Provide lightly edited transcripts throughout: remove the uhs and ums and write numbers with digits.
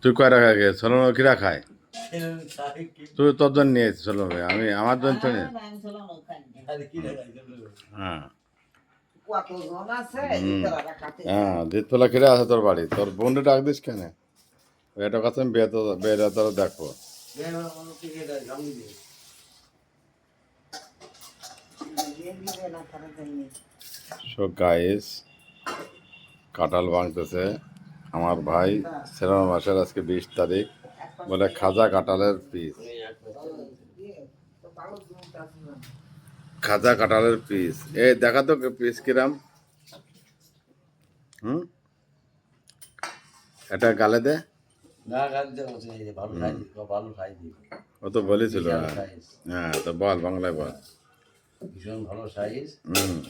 তুই কয় টাকা গে চলন কিরা খায় তুই তোর জন্য নিয়ে এসেছিস চলন আমি আমার জন্য তো নিয়ে হ্যাঁ হ্যাঁ দিতলা কিরা আছে তোর বাড়ি তোর বোনটা ডাক দিস কেন এটা কথা আমি বের তোর দেখো সো গাইস কাঁঠাল ভাঙতেছে আমার ভাই শ্রাবণ মাসের আজকে 20 তারিখ বলে খাজা কাঁঠালের পিস খাজা কাঁঠালের পিস এই দেখা তো পিস কিরাম এটা গালে দে ও তো বলেছিল হ্যাঁ তো বল বাংলায় বল ভীষণ ভালো সাইজ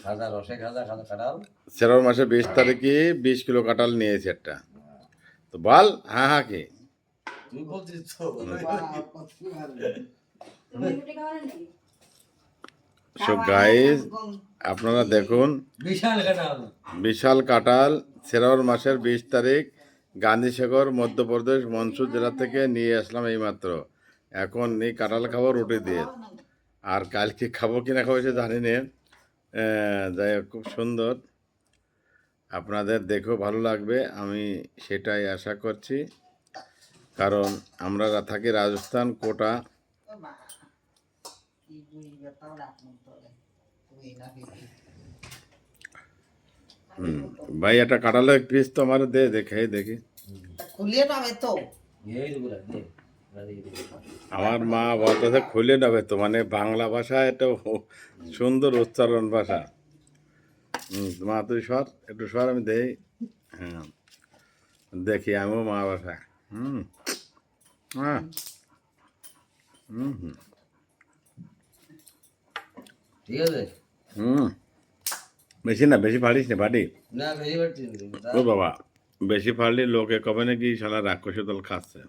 খাজা রসে খাজা খাজা কাঁঠাল শ্রাবণ মাসে 20 তারিখে 20 কিলো কাঁঠাল নিয়েছে একটা তো বল হ্যাঁ হ্যাঁ কি তুই বলছিস সো গাইস আপনারা দেখুন বিশাল কাঁঠাল শ্রাবণ মাসের 20 তারিখ গান্ধীসাগর মধ্যপ্রদেশ মনসুর জেলা থেকে নিয়ে আসলাম এইমাত্র এখন এই কাঁঠাল খাবো রুটি দিয়ে আর কালকে খাবো কিনা খাবো সে জানি না যাই হোক খুব সুন্দর আপনাদের দেখেও ভালো লাগবে আমি সেটাই আশা করছি কারণ আমরা থাকি রাজস্থান কোটা ভাই একটা কাঁঠালের পিস তো আমার দে দেখে দেখি আমার মা বলতেছে খুলে নেবে তো মানে বাংলা ভাষা এটা সুন্দর উচ্চারণ ভাষা মা তুই সর একটু সর আমি দেখি হ্যাঁ দেখি আমিও মা ভাষা হ্যাঁ ঠিক আছে বেশি না বেশি ফাড়িস না ফাটি না বেশি ও বাবা বেশি ফাড়লে লোকে কবে নাকি শালা রাক্ষসী দল খাচ্ছে